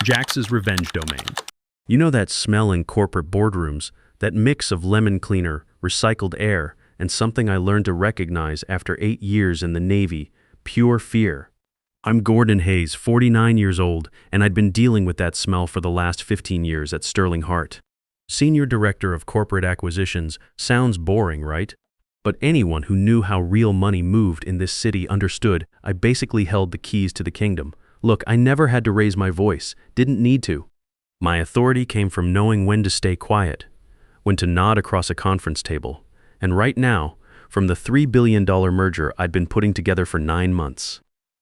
Jax's revenge domain. You know that smell in corporate boardrooms, that mix of lemon cleaner, recycled air, and something I learned to recognize after 8 years in the Navy, pure fear. I'm Gordon Hayes, 49 years old, and I'd been dealing with that smell for the last 15 years at Sterling Hart. Senior Director of Corporate Acquisitions sounds boring, right? But anyone who knew how real money moved in this city understood I basically held the keys to the kingdom. Look, I never had to raise my voice, didn't need to. My authority came from knowing when to stay quiet, when to nod across a conference table, and right now, from the $3 billion merger I'd been putting together for 9 months.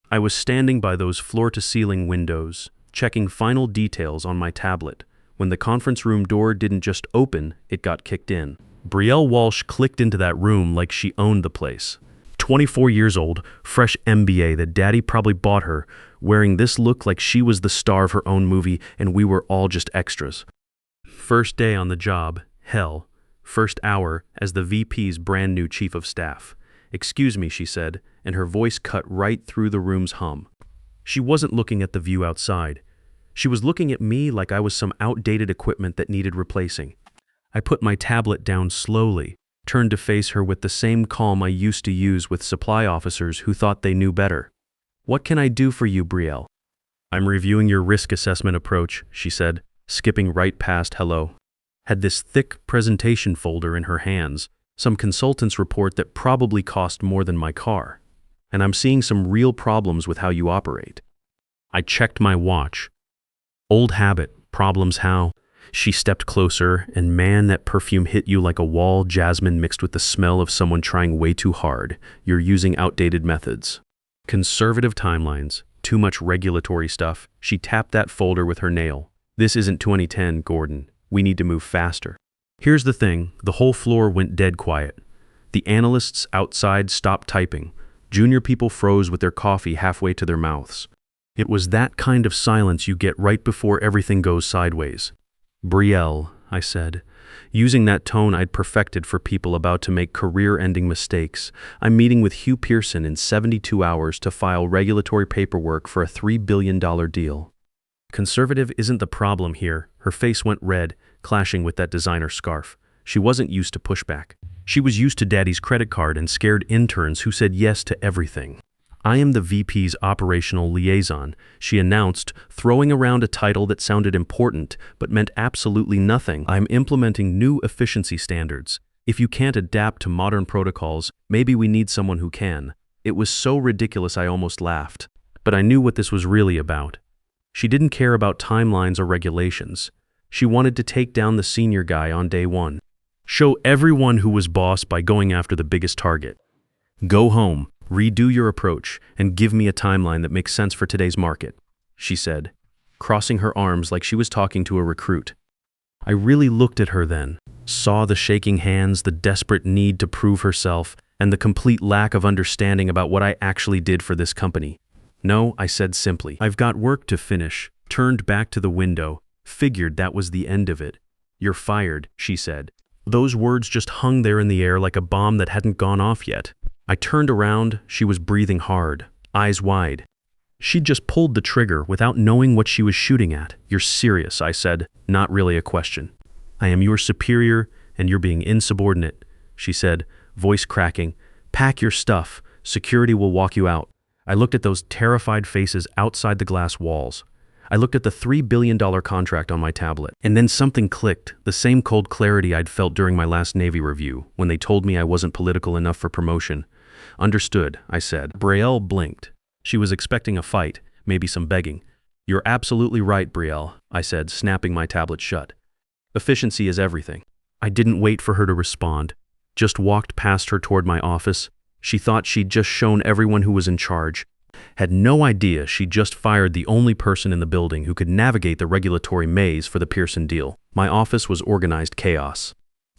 I was standing by those floor-to-ceiling windows, checking final details on my tablet, when the conference room door didn't just open, it got kicked in. Brielle Walsh clicked into that room like she owned the place. 24 years old, fresh MBA that daddy probably bought her, wearing this look like she was the star of her own movie and we were all just extras. First day on the job, hell. First hour as the VP's brand new chief of staff. "Excuse me," she said, and her voice cut right through the room's hum. She wasn't looking at the view outside. She was looking at me like I was some outdated equipment that needed replacing. I put my tablet down slowly, turned to face her with the same calm I used to use with supply officers who thought they knew better. "What can I do for you, Brielle?" "I'm reviewing your risk assessment approach," she said, skipping right past hello. Had this thick presentation folder in her hands, some consultant's report that probably cost more than my car. "And I'm seeing some real problems with how you operate." I checked my watch. Old habit, problems how. She stepped closer, and man, that perfume hit you like a wall jasmine mixed with the smell of someone trying way too hard. You're using outdated methods. Conservative timelines, too much regulatory stuff. She tapped that folder with her nail. "This isn't 2010, Gordon. We need to move faster." Here's the thing, the whole floor went dead quiet. The analysts outside stopped typing. Junior people froze with their coffee halfway to their mouths. It was that kind of silence you get right before everything goes sideways. "Brielle," I said, using that tone I'd perfected for people about to make career-ending mistakes. "I'm meeting with Hugh Pearson in 72 hours to file regulatory paperwork for a $3 billion deal." Conservative isn't the problem here. Her face went red, clashing with that designer scarf. She wasn't used to pushback. She was used to daddy's credit card and scared interns who said yes to everything. "I am the VP's operational liaison," she announced, throwing around a title that sounded important but meant absolutely nothing. "I'm implementing new efficiency standards. If you can't adapt to modern protocols, maybe we need someone who can." It was so ridiculous I almost laughed. But I knew what this was really about. She didn't care about timelines or regulations. She wanted to take down the senior guy on day one. Show everyone who was boss by going after the biggest target. "Go home, redo your approach, and give me a timeline that makes sense for today's market," she said, crossing her arms like she was talking to a recruit. I really looked at her then, saw the shaking hands, the desperate need to prove herself, and the complete lack of understanding about what I actually did for this company. "No," I said simply. "I've got work to finish," turned back to the window, figured that was the end of it. "You're fired," she said. Those words just hung there in the air like a bomb that hadn't gone off yet. I turned around, she was breathing hard, eyes wide. She'd just pulled the trigger without knowing what she was shooting at. "You're serious," I said, not really a question. "I am your superior, and you're being insubordinate," she said, voice cracking. "Pack your stuff. Security will walk you out." I looked at those terrified faces outside the glass walls. I looked at the $3 billion contract on my tablet. And then something clicked, the same cold clarity I'd felt during my last Navy review, when they told me I wasn't political enough for promotion. "Understood," I said. Brielle blinked. She was expecting a fight, maybe some begging. "You're absolutely right, Brielle," I said, snapping my tablet shut. "Efficiency is everything." I didn't wait for her to respond, just walked past her toward my office. She thought she'd just shown everyone who was in charge. Had no idea she'd just fired the only person in the building who could navigate the regulatory maze for the Pearson deal. My office was organized chaos.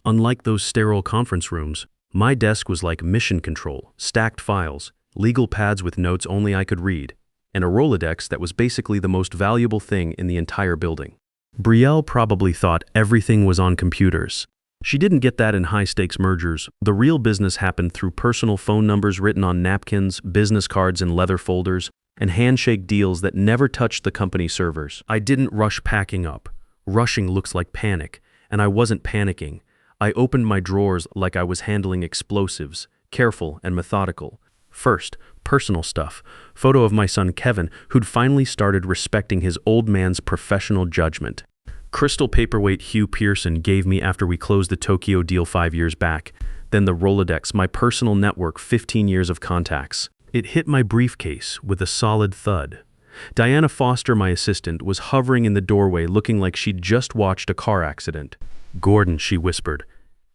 Unlike those sterile conference rooms, my desk was like mission control, stacked files, legal pads with notes only I could read, and a Rolodex that was basically the most valuable thing in the entire building. Brielle probably thought everything was on computers. She didn't get that in high-stakes mergers. The real business happened through personal phone numbers written on napkins, business cards, and leather folders. and handshake deals that never touched the company servers. I didn't rush packing up. Rushing looks like panic, and I wasn't panicking. I opened my drawers like I was handling explosives, careful and methodical. First, personal stuff. Photo of my son Kevin, who'd finally started respecting his old man's professional judgment. Crystal paperweight Hugh Pearson gave me after we closed the Tokyo deal 5 years back. Then the Rolodex, my personal network, 15 years of contacts. It hit my briefcase with a solid thud. Diana Foster, my assistant, was hovering in the doorway looking like she'd just watched a car accident. "Gordon," she whispered.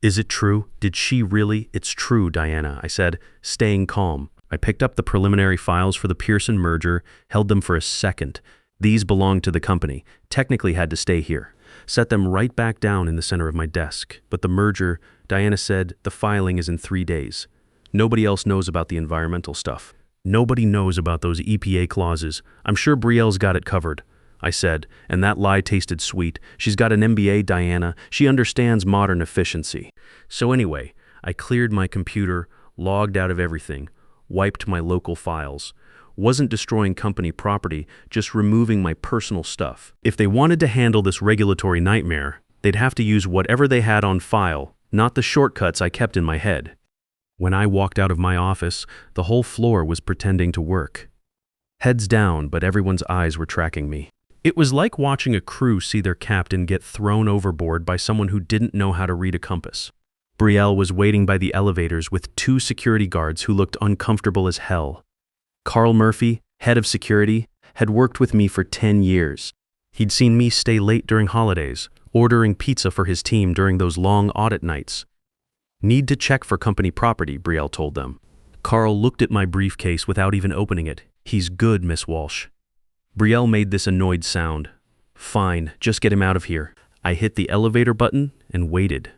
"Is it true? Did she really?" "It's true, Diana," I said, staying calm. I picked up the preliminary files for the Pearson merger, held them for a second. These belonged to the company, technically had to stay here. Set them right back down in the center of my desk. But the merger, Diana said, the filing is in 3 days. Nobody else knows about the environmental stuff. Nobody knows about those EPA clauses. I'm sure Brielle's got it covered, I said, and that lie tasted sweet. She's got an MBA, Diana. She understands modern efficiency. So anyway, I cleared my computer, logged out of everything, wiped my local files. Wasn't destroying company property, just removing my personal stuff. If they wanted to handle this regulatory nightmare, they'd have to use whatever they had on file, not the shortcuts I kept in my head. When I walked out of my office, the whole floor was pretending to work. Heads down, but everyone's eyes were tracking me. It was like watching a crew see their captain get thrown overboard by someone who didn't know how to read a compass. Brielle was waiting by the elevators with 2 security guards who looked uncomfortable as hell. Carl Murphy, head of security, had worked with me for 10 years. He'd seen me stay late during holidays, ordering pizza for his team during those long audit nights. "Need to check for company property," Brielle told them. Carl looked at my briefcase without even opening it. "He's good, Miss Walsh." Brielle made this annoyed sound. "Fine, just get him out of here." I hit the elevator button and waited.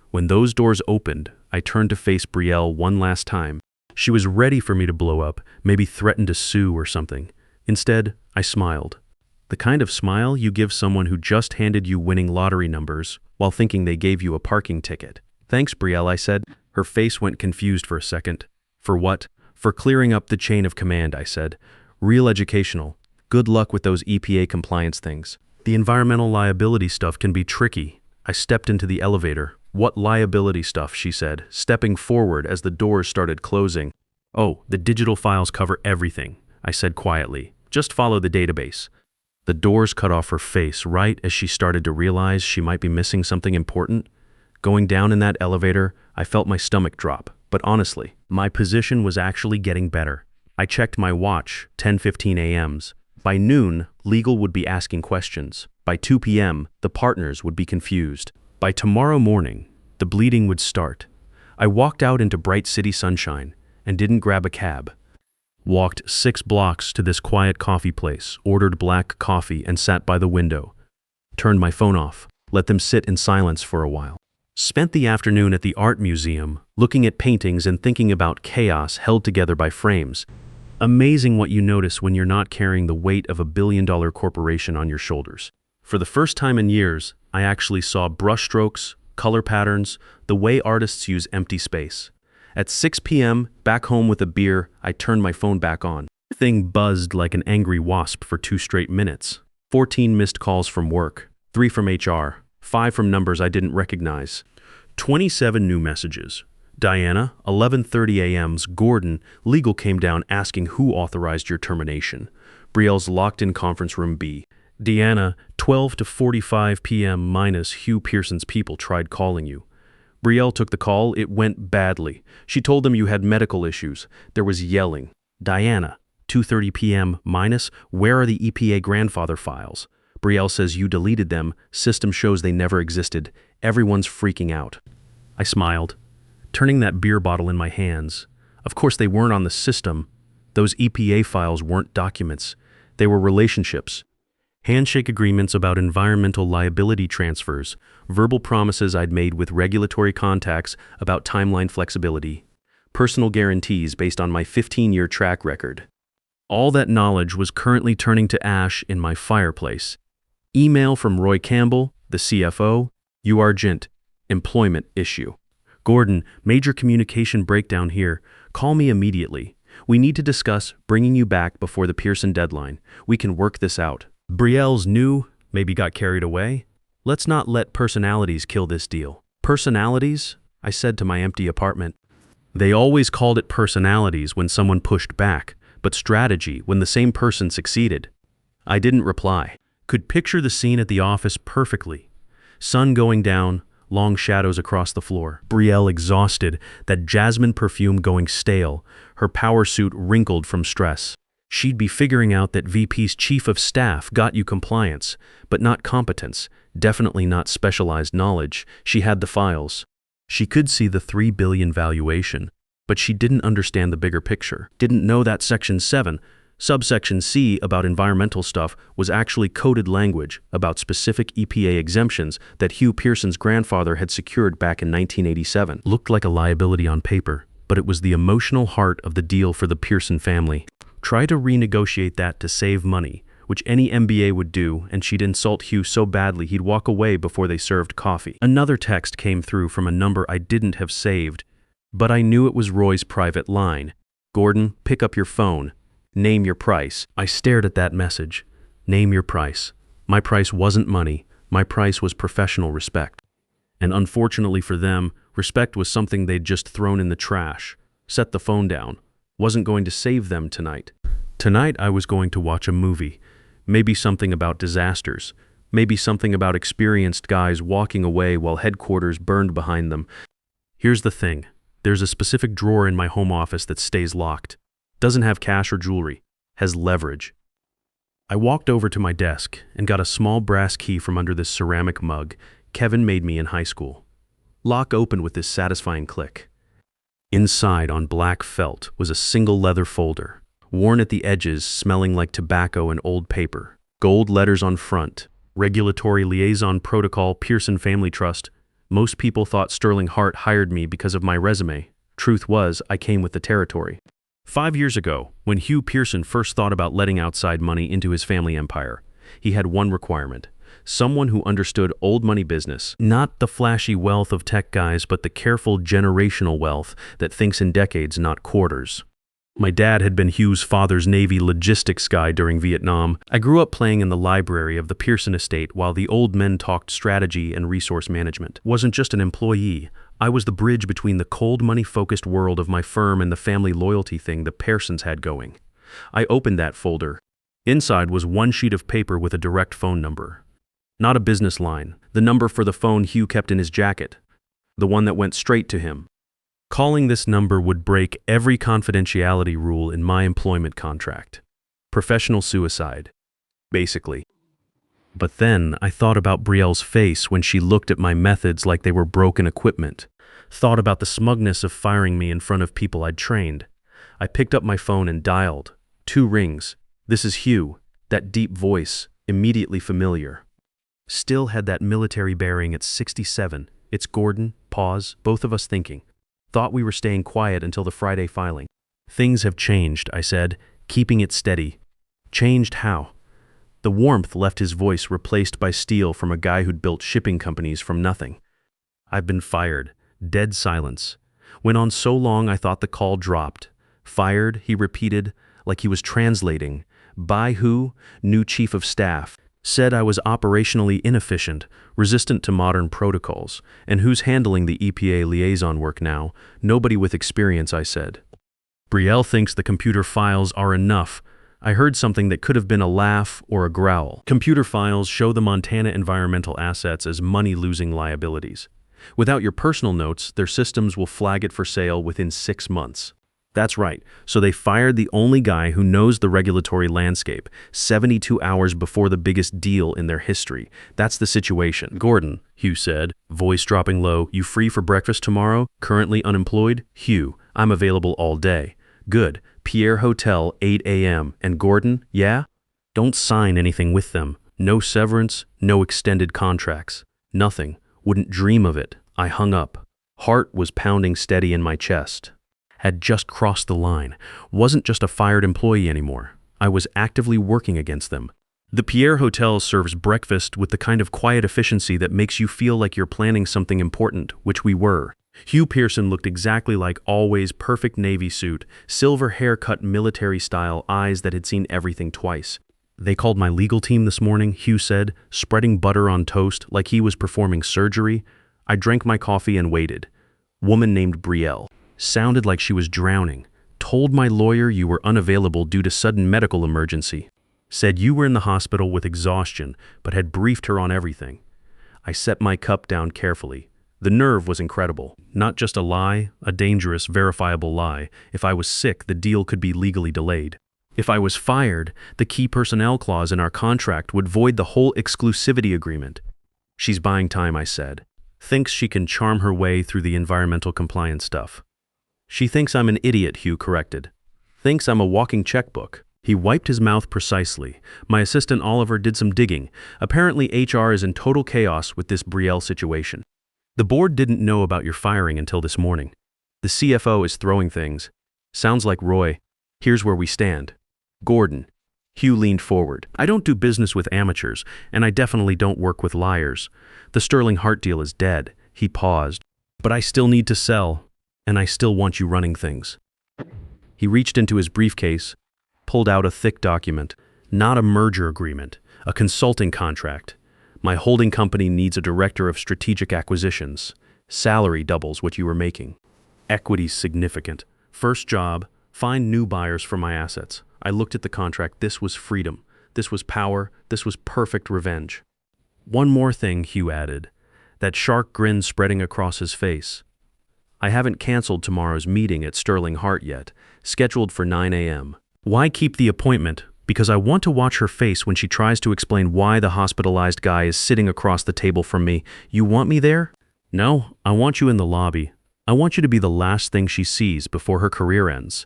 When those doors opened, I turned to face Brielle one last time. She was ready for me to blow up, maybe threaten to sue or something. Instead, I smiled. The kind of smile you give someone who just handed you winning lottery numbers while thinking they gave you a parking ticket. "Thanks, Brielle," I said. Her face went confused for a second. "For what?" "For clearing up the chain of command," I said. "Real educational. Good luck with those EPA compliance things. The environmental liability stuff can be tricky." I stepped into the elevator. "What liability stuff?" she said, stepping forward as the doors started closing. "Oh, the digital files cover everything," I said quietly. "Just follow the database." The doors cut off her face right as she started to realize she might be missing something important. Going down in that elevator, I felt my stomach drop. But honestly, my position was actually getting better. I checked my watch, 10:15 a.m. By noon, legal would be asking questions. By 2 p.m., the partners would be confused. By tomorrow morning, the bleeding would start. I walked out into bright city sunshine and didn't grab a cab. Walked 6 blocks to this quiet coffee place, ordered black coffee, and sat by the window. Turned my phone off, let them sit in silence for a while. Spent the afternoon at the art museum, looking at paintings and thinking about chaos held together by frames. Amazing what you notice when you're not carrying the weight of a billion-dollar corporation on your shoulders. For the first time in years, I actually saw brushstrokes, color patterns, the way artists use empty space. At 6 p.m., back home with a beer, I turned my phone back on. The thing buzzed like an angry wasp for 2 straight minutes. 14 missed calls from work, 3 from HR, 5 from numbers I didn't recognize. 27 new messages. Diana, 11:30 a.m.'s Gordon, legal came down asking who authorized your termination. Brielle's locked-in conference room B. Deanna, 12 to 45 p.m. minus Hugh Pearson's people tried calling you. Brielle took the call. It went badly. She told them you had medical issues. There was yelling. Diana, 2:30 p.m. minus, where are the EPA grandfather files? Brielle says you deleted them. System shows they never existed. Everyone's freaking out. I smiled, turning that beer bottle in my hands. Of course they weren't on the system. Those EPA files weren't documents. They were relationships. Handshake agreements about environmental liability transfers, verbal promises I'd made with regulatory contacts about timeline flexibility, personal guarantees based on my 15-year track record. All that knowledge was currently turning to ash in my fireplace. Email from Roy Campbell, the CFO, "You Argent, employment issue. Gordon, major communication breakdown here. Call me immediately. We need to discuss bringing you back before the Pearson deadline. We can work this out. Brielle's new, maybe got carried away. Let's not let personalities kill this deal. Personalities? I said to my empty apartment. They always called it personalities when someone pushed back, but strategy when the same person succeeded. I didn't reply. Could picture the scene at the office perfectly. Sun going down, long shadows across the floor. Brielle exhausted, that jasmine perfume going stale, her power suit wrinkled from stress. She'd be figuring out that VP's chief of staff got you compliance, but not competence, definitely not specialized knowledge. She had the files. She could see the $3 billion valuation, but she didn't understand the bigger picture. Didn't know that Section 7, Subsection C about environmental stuff was actually coded language about specific EPA exemptions that Hugh Pearson's grandfather had secured back in 1987. Looked like a liability on paper, but it was the emotional heart of the deal for the Pearson family. Try to renegotiate that to save money, which any MBA would do, and she'd insult Hugh so badly he'd walk away before they served coffee. Another text came through from a number I didn't have saved, but I knew it was Roy's private line. Gordon, pick up your phone. Name your price. I stared at that message. Name your price. My price wasn't money. My price was professional respect. And unfortunately for them, respect was something they'd just thrown in the trash. Set the phone down. Wasn't going to save them tonight. Tonight I was going to watch a movie. Maybe something about disasters. Maybe something about experienced guys walking away while headquarters burned behind them. Here's the thing. There's a specific drawer in my home office that stays locked. Doesn't have cash or jewelry. Has leverage. I walked over to my desk and got a small brass key from under this ceramic mug Kevin made me in high school. Lock opened with this satisfying click. Inside, on black felt, was a single leather folder, worn at the edges, smelling like tobacco and old paper. Gold letters on front. Regulatory Liaison Protocol, Pearson Family Trust. Most people thought Sterling Hart hired me because of my resume. Truth was, I came with the territory. 5 years ago, when Hugh Pearson first thought about letting outside money into his family empire, he had one requirement. Someone who understood old money business, not the flashy wealth of tech guys, but the careful generational wealth that thinks in decades, not quarters. My dad had been Hugh's father's Navy logistics guy during Vietnam. I grew up playing in the library of the Pearson estate while the old men talked strategy and resource management. Wasn't just an employee. I was the bridge between the cold money-focused world of my firm and the family loyalty thing the Pearsons had going. I opened that folder. Inside was one sheet of paper with a direct phone number. Not a business line, the number for the phone Hugh kept in his jacket, the one that went straight to him. Calling this number would break every confidentiality rule in my employment contract. Professional suicide, basically. But then I thought about Brielle's face when she looked at my methods like they were broken equipment. Thought about the smugness of firing me in front of people I'd trained. I picked up my phone and dialed. 2 rings. This is Hugh. That deep voice, immediately familiar. Still had that military bearing at 67. It's Gordon, pause, both of us thinking. Thought we were staying quiet until the Friday filing. Things have changed, I said, keeping it steady. Changed how? The warmth left his voice replaced by steel from a guy who'd built shipping companies from nothing. I've been fired. Dead silence. Went on so long I thought the call dropped. Fired, he repeated, like he was translating. By who? New chief of staff. Said I was operationally inefficient, resistant to modern protocols. And who's handling the EPA liaison work now? Nobody with experience, I said. Brielle thinks the computer files are enough. I heard something that could have been a laugh or a growl. Computer files show the Montana environmental assets as money-losing liabilities. Without your personal notes, their systems will flag it for sale within 6 months. That's right, so they fired the only guy who knows the regulatory landscape, 72 hours before the biggest deal in their history. That's the situation. Gordon, Hugh said, voice dropping low, you free for breakfast tomorrow? Currently unemployed? Hugh, I'm available all day. Good. Pierre Hotel, 8 a.m. And Gordon, yeah? Don't sign anything with them. No severance, no extended contracts. Nothing. Wouldn't dream of it. I hung up. Heart was pounding steady in my chest. Had just crossed the line. Wasn't just a fired employee anymore. I was actively working against them. The Pierre Hotel serves breakfast with the kind of quiet efficiency that makes you feel like you're planning something important, which we were. Hugh Pearson looked exactly like always perfect navy suit, silver haircut military-style eyes that had seen everything twice. They called my legal team this morning, Hugh said, spreading butter on toast like he was performing surgery. I drank my coffee and waited. Woman named Brielle. Sounded like she was drowning. Told my lawyer you were unavailable due to sudden medical emergency. Said you were in the hospital with exhaustion, but had briefed her on everything. I set my cup down carefully. The nerve was incredible. Not just a lie, a dangerous, verifiable lie. If I was sick, the deal could be legally delayed. If I was fired, the key personnel clause in our contract would void the whole exclusivity agreement. She's buying time, I said. Thinks she can charm her way through the environmental compliance stuff. She thinks I'm an idiot, Hugh corrected. Thinks I'm a walking checkbook. He wiped his mouth precisely. My assistant Oliver did some digging. Apparently HR is in total chaos with this Brielle situation. The board didn't know about your firing until this morning. The CFO is throwing things. Sounds like Roy. Here's where we stand. Gordon. Hugh leaned forward. I don't do business with amateurs, and I definitely don't work with liars. The Sterling Hart deal is dead. He paused. But I still need to sell, and I still want you running things. He reached into his briefcase, pulled out a thick document. Not a merger agreement, a consulting contract. My holding company needs a director of strategic acquisitions. Salary doubles what you were making. Equity's significant. First job, find new buyers for my assets. I looked at the contract. This was freedom. This was power. This was perfect revenge. One more thing, Hugh added. That shark grin spreading across his face. I haven't canceled tomorrow's meeting at Sterling Hart yet, scheduled for 9 a.m. Why keep the appointment? Because I want to watch her face when she tries to explain why the hospitalized guy is sitting across the table from me. You want me there? No, I want you in the lobby. I want you to be the last thing she sees before her career ends.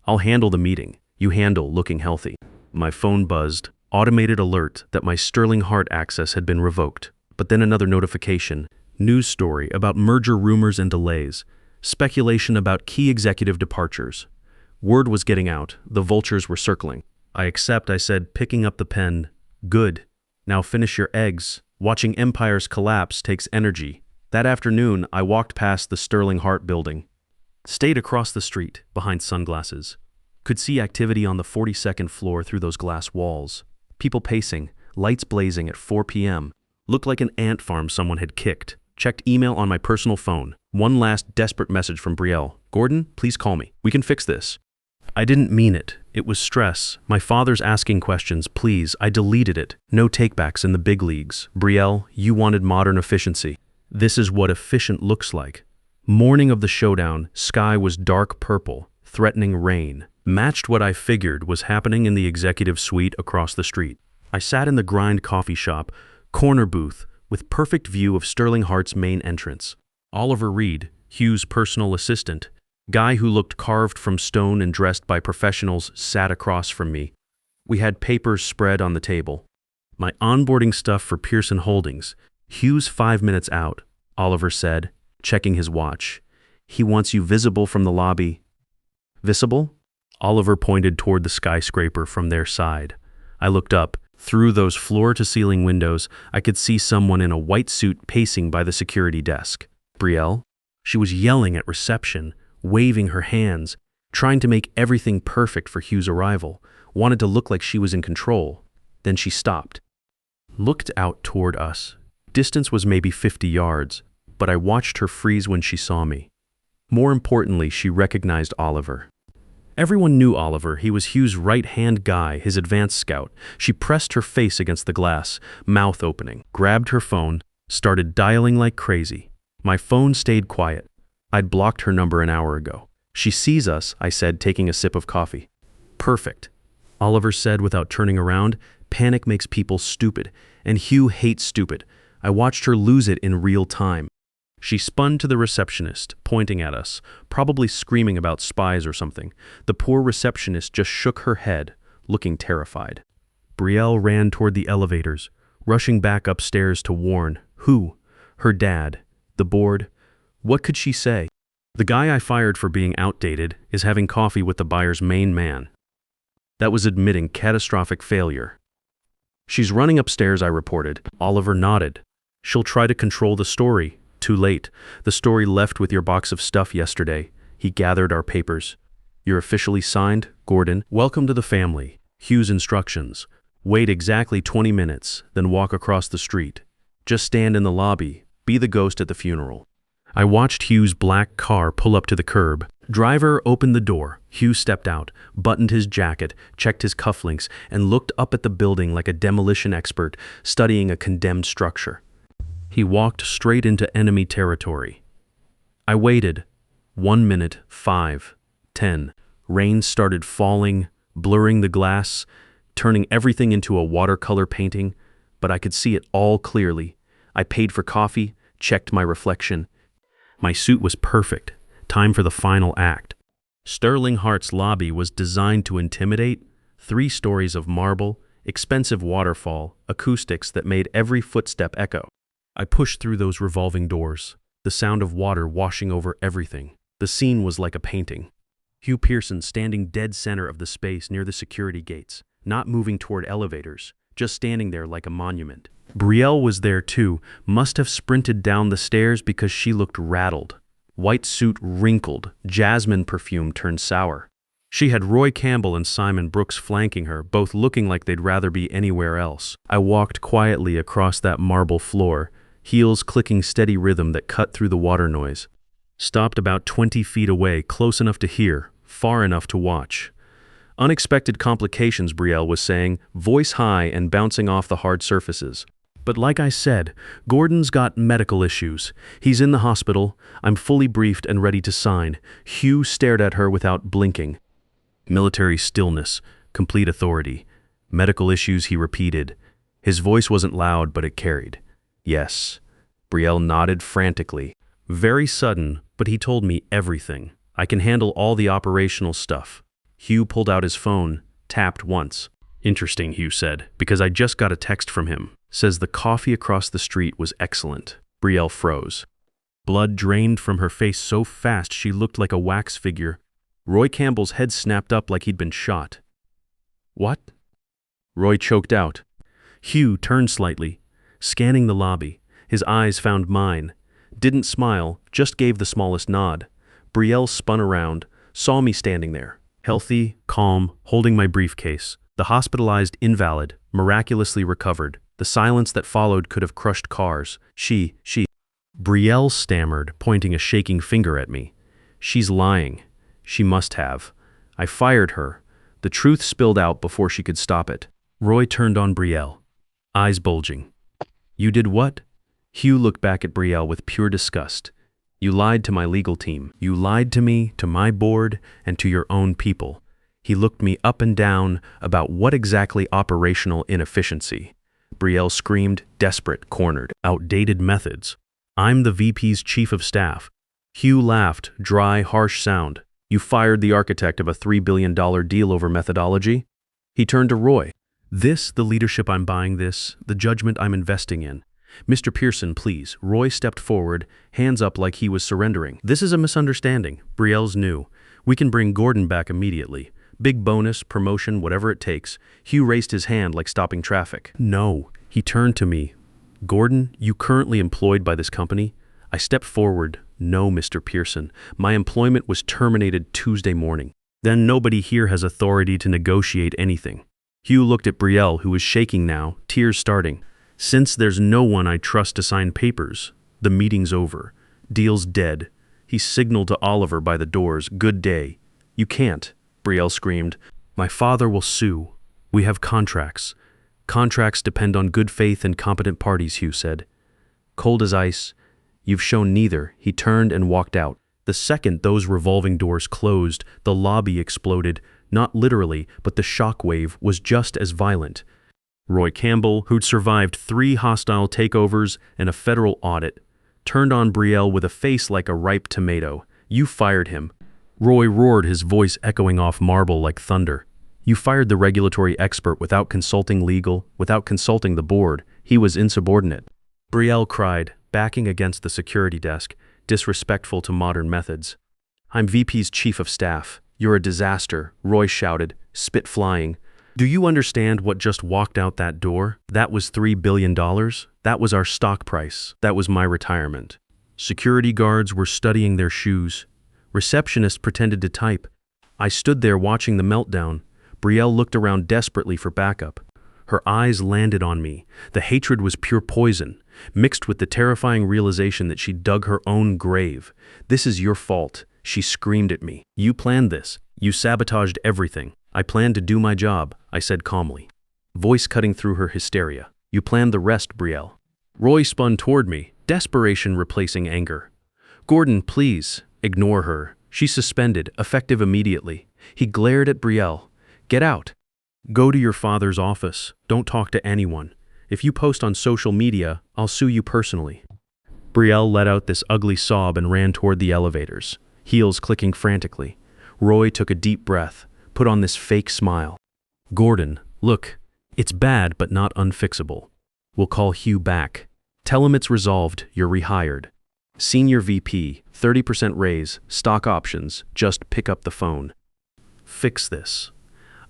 I'll handle the meeting. You handle looking healthy. My phone buzzed, automated alert that my Sterling Hart access had been revoked. But then another notification, news story about merger rumors and delays, speculation about key executive departures. Word was getting out, the vultures were circling. I accept, I said, picking up the pen. Good. Now finish your eggs. Watching empires collapse takes energy. That afternoon, I walked past the Sterling Hart building. Stayed across the street, behind sunglasses. Could see activity on the 42nd floor through those glass walls. People pacing, lights blazing at 4 p.m. Looked like an ant farm someone had kicked. Checked email on my personal phone. One last desperate message from Brielle. Gordon, please call me. We can fix this. I didn't mean it. It was stress. My father's asking questions, please. I deleted it. No takebacks in the big leagues. Brielle, you wanted modern efficiency. This is what efficient looks like. Morning of the showdown, sky was dark purple, threatening rain. Matched what I figured was happening in the executive suite across the street. I sat in the Grind coffee shop, corner booth, with perfect view of Sterling Hart's main entrance. Oliver Reed, Hugh's personal assistant, guy who looked carved from stone and dressed by professionals, sat across from me. We had papers spread on the table. My onboarding stuff for Pearson Holdings. Hugh's 5 minutes out, Oliver said, checking his watch. He wants you visible from the lobby. Visible? Oliver pointed toward the skyscraper from their side. I looked up. Through those floor-to-ceiling windows, I could see someone in a white suit pacing by the security desk. Brielle? She was yelling at reception, waving her hands, trying to make everything perfect for Hugh's arrival, wanted to look like she was in control. Then she stopped. Looked out toward us. Distance was maybe 50 yards, but I watched her freeze when she saw me. More importantly, she recognized Oliver. Everyone knew Oliver. He was Hugh's right-hand guy, his advanced scout. She pressed her face against the glass, mouth opening, grabbed her phone, started dialing like crazy. My phone stayed quiet. I'd blocked her number an hour ago. She sees us, I said, taking a sip of coffee. Perfect. Oliver said without turning around. Panic makes people stupid, and Hugh hates stupid. I watched her lose it in real time. She spun to the receptionist, pointing at us, probably screaming about spies or something. The poor receptionist just shook her head, looking terrified. Brielle ran toward the elevators, rushing back upstairs to warn. Who? Her dad. The board. What could she say? The guy I fired for being outdated is having coffee with the buyer's main man. That was admitting catastrophic failure. She's running upstairs, I reported. Oliver nodded. She'll try to control the story. Too late. The story left with your box of stuff yesterday. He gathered our papers. You're officially signed, Gordon. Welcome to the family. Hugh's instructions. Wait exactly 20 minutes, then walk across the street. Just stand in the lobby. Be the ghost at the funeral. I watched Hugh's black car pull up to the curb. Driver opened the door. Hugh stepped out, buttoned his jacket, checked his cufflinks, and looked up at the building like a demolition expert studying a condemned structure. He walked straight into enemy territory. I waited. 1 minute, 5, 10. Rain started falling, blurring the glass, turning everything into a watercolor painting, but I could see it all clearly. I paid for coffee, checked my reflection. My suit was perfect. Time for the final act. Sterling Hart's lobby was designed to intimidate. 3 stories of marble, expensive waterfall, acoustics that made every footstep echo. I pushed through those revolving doors, the sound of water washing over everything. The scene was like a painting. Hugh Pearson standing dead center of the space near the security gates, not moving toward elevators, just standing there like a monument. Brielle was there too, must have sprinted down the stairs because she looked rattled. White suit wrinkled, jasmine perfume turned sour. She had Roy Campbell and Simon Brooks flanking her, both looking like they'd rather be anywhere else. I walked quietly across that marble floor, heels clicking steady rhythm that cut through the water noise. Stopped about 20 feet away, close enough to hear, far enough to watch. Unexpected complications, Brielle was saying, voice high and bouncing off the hard surfaces. But like I said, Gordon's got medical issues. He's in the hospital. I'm fully briefed and ready to sign. Hugh stared at her without blinking. Military stillness, complete authority. Medical issues, he repeated. His voice wasn't loud, but it carried. Yes. Brielle nodded frantically. Very sudden, but he told me everything. I can handle all the operational stuff. Hugh pulled out his phone, tapped once. Interesting, Hugh said, because I just got a text from him. Says the coffee across the street was excellent. Brielle froze. Blood drained from her face so fast she looked like a wax figure. Roy Campbell's head snapped up like he'd been shot. What? Roy choked out. Hugh turned slightly, scanning the lobby. His eyes found mine. Didn't smile, just gave the smallest nod. Brielle spun around, saw me standing there. Healthy, calm, holding my briefcase. The hospitalized invalid, miraculously recovered. The silence that followed could have crushed cars. She. Brielle stammered, pointing a shaking finger at me. She's lying. She must have. I fired her. The truth spilled out before she could stop it. Roy turned on Brielle, eyes bulging. You did what? Hugh looked back at Brielle with pure disgust. You lied to my legal team. You lied to me, to my board, and to your own people. He looked me up and down about what exactly operational inefficiency. Brielle screamed, desperate, cornered. Outdated methods. I'm the VP's chief of staff. Hugh laughed, dry, harsh sound. You fired the architect of a $3 billion deal over methodology? He turned to Roy. This, the leadership I'm buying this, the judgment I'm investing in. Mr. Pearson, please. Roy stepped forward, hands up like he was surrendering. This is a misunderstanding. Brielle's new. We can bring Gordon back immediately. Big bonus, promotion, whatever it takes. Hugh raised his hand like stopping traffic. No. He turned to me. Gordon, you currently employed by this company? I stepped forward. No, Mr. Pearson. My employment was terminated Tuesday morning. Then nobody here has authority to negotiate anything. Hugh looked at Brielle, who was shaking now, tears starting. Since there's no one I trust to sign papers, the meeting's over. Deal's dead. He signaled to Oliver by the doors, good day. You can't. Brielle screamed. My father will sue. We have contracts. Contracts depend on good faith and competent parties, Hugh said. Cold as ice. You've shown neither. He turned and walked out. The second those revolving doors closed, the lobby exploded. Not literally, but the shockwave was just as violent. Roy Campbell, who'd survived 3 hostile takeovers and a federal audit, turned on Brielle with a face like a ripe tomato. You fired him. Roy roared, his voice echoing off marble like thunder. You fired the regulatory expert without consulting legal, without consulting the board. He was insubordinate. Brielle cried, backing against the security desk, disrespectful to modern methods. I'm VP's chief of staff. You're a disaster, Roy shouted, spit flying. Do you understand what just walked out that door? That was $3 billion. That was our stock price. That was my retirement. Security guards were studying their shoes. Receptionists pretended to type. I stood there watching the meltdown. Brielle looked around desperately for backup. Her eyes landed on me. The hatred was pure poison, mixed with the terrifying realization that she'd dug her own grave. This is your fault, she screamed at me. You planned this. You sabotaged everything. I planned to do my job, I said calmly, voice cutting through her hysteria. You planned the rest, Brielle. Roy spun toward me, desperation replacing anger. Gordon, please, ignore her. She's suspended, effective immediately. He glared at Brielle. Get out. Go to your father's office. Don't talk to anyone. If you post on social media, I'll sue you personally. Brielle let out this ugly sob and ran toward the elevators, heels clicking frantically. Roy took a deep breath, put on this fake smile. Gordon, look, it's bad but not unfixable. We'll call Hugh back. Tell him it's resolved, you're rehired. Senior VP, 30% raise, stock options, just pick up the phone. Fix this.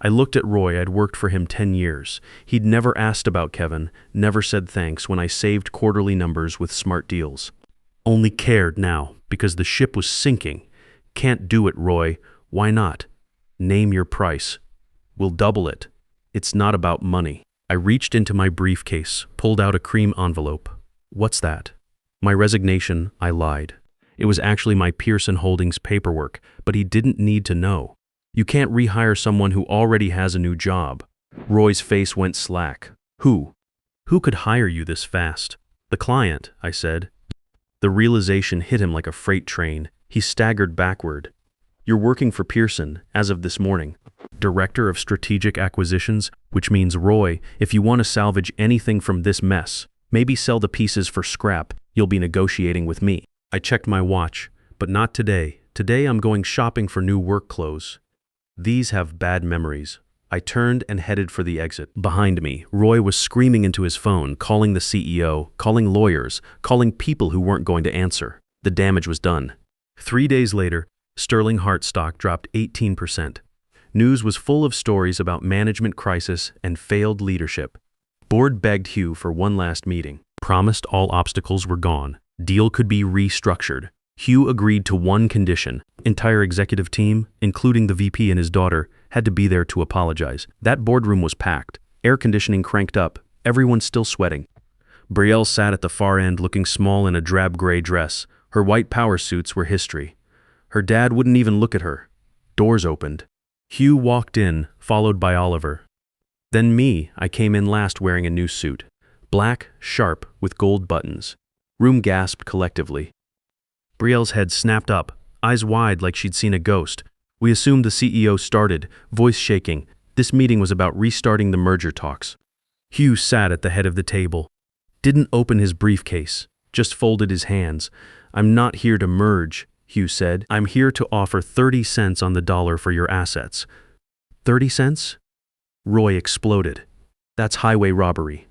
I looked at Roy. I'd worked for him 10 years. He'd never asked about Kevin, never said thanks when I saved quarterly numbers with smart deals. Only cared now, because the ship was sinking. Can't do it, Roy. Why not? Name your price. We'll double it. It's not about money. I reached into my briefcase, pulled out a cream envelope. What's that? My resignation, I lied. It was actually my Pearson Holdings paperwork, but he didn't need to know. You can't rehire someone who already has a new job. Roy's face went slack. Who? Who could hire you this fast? The client, I said. The realization hit him like a freight train. He staggered backward. You're working for Pearson, as of this morning. Director of Strategic Acquisitions, which means, Roy, if you want to salvage anything from this mess, maybe sell the pieces for scrap, you'll be negotiating with me. I checked my watch, but not today. Today I'm going shopping for new work clothes. These have bad memories. I turned and headed for the exit. Behind me, Roy was screaming into his phone, calling the CEO, calling lawyers, calling people who weren't going to answer. The damage was done. 3 days later, Sterling Heart stock dropped 18%. News was full of stories about management crisis and failed leadership. Board begged Hugh for one last meeting. Promised all obstacles were gone. Deal could be restructured. Hugh agreed to one condition. Entire executive team, including the VP and his daughter, had to be there to apologize. That boardroom was packed. Air conditioning cranked up. Everyone still sweating. Brielle sat at the far end looking small in a drab gray dress. Her white power suits were history. Her dad wouldn't even look at her. Doors opened. Hugh walked in, followed by Oliver. Then me. I came in last wearing a new suit. Black, sharp, with gold buttons. Room gasped collectively. Brielle's head snapped up, eyes wide like she'd seen a ghost. We assumed the CEO started, voice shaking. This meeting was about restarting the merger talks. Hugh sat at the head of the table. Didn't open his briefcase, just folded his hands. I'm not here to merge, Hugh said. I'm here to offer 30 cents on the dollar for your assets. 30 cents? Roy exploded. That's highway robbery.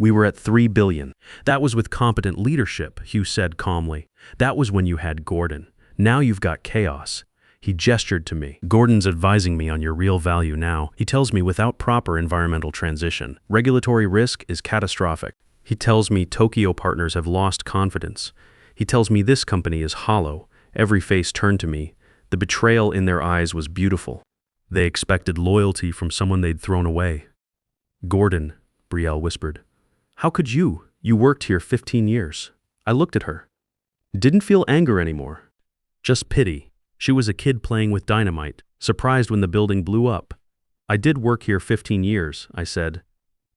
We were at $3 billion. That was with competent leadership, Hugh said calmly. That was when you had Gordon. Now you've got chaos. He gestured to me. Gordon's advising me on your real value now. He tells me without proper environmental transition, regulatory risk is catastrophic. He tells me Tokyo partners have lost confidence. He tells me this company is hollow. Every face turned to me. The betrayal in their eyes was beautiful. They expected loyalty from someone they'd thrown away. Gordon, Brielle whispered. How could you? You worked here 15 years. I looked at her. Didn't feel anger anymore. Just pity. She was a kid playing with dynamite, surprised when the building blew up. I did work here 15 years, I said.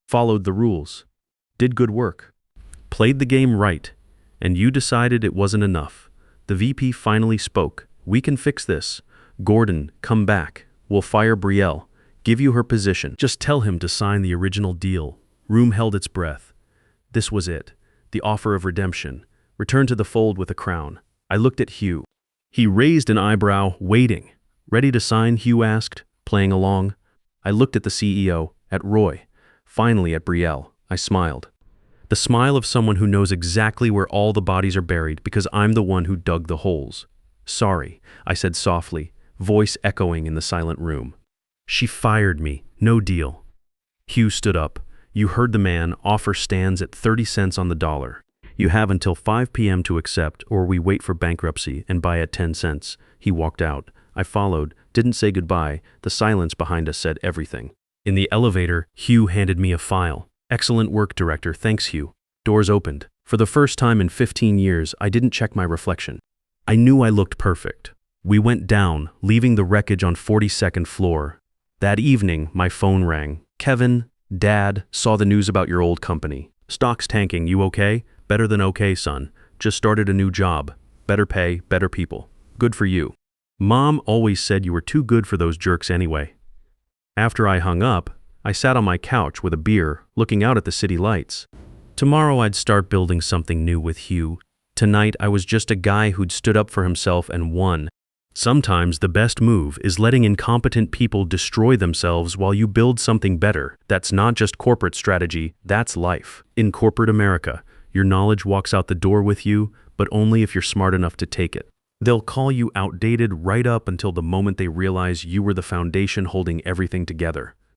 Followed the rules. Did good work. Played the game right. And you decided it wasn't enough. The VP finally spoke. We can fix this. Gordon, come back. We'll fire Brielle. Give you her position. Just tell him to sign the original deal. Room held its breath. This was it. The offer of redemption. Return to the fold with a crown. I looked at Hugh. He raised an eyebrow, waiting. Ready to sign, Hugh asked, playing along. I looked at the CEO, at Roy, finally at Brielle. I smiled. The smile of someone who knows exactly where all the bodies are buried because I'm the one who dug the holes. Sorry, I said softly, voice echoing in the silent room. She fired me. No deal. Hugh stood up. You heard the man. Offer stands at 30 cents on the dollar. You have until 5 p.m. to accept, or we wait for bankruptcy and buy at 10 cents. He walked out. I followed, didn't say goodbye. The silence behind us said everything. In the elevator, Hugh handed me a file. Excellent work, director. Thanks, Hugh. Doors opened. For the first time in 15 years, I didn't check my reflection. I knew I looked perfect. We went down, leaving the wreckage on 42nd floor. That evening, my phone rang. Kevin, Dad, saw the news about your old company. Stock's tanking. You okay? Better than okay, son. Just started a new job. Better pay, better people. Good for you. Mom always said you were too good for those jerks anyway. After I hung up, I sat on my couch with a beer, looking out at the city lights. Tomorrow I'd start building something new with Hugh. Tonight I was just a guy who'd stood up for himself and won. Sometimes the best move is letting incompetent people destroy themselves while you build something better. That's not just corporate strategy, that's life. In corporate America, your knowledge walks out the door with you, but only if you're smart enough to take it. They'll call you outdated right up until the moment they realize you were the foundation holding everything together.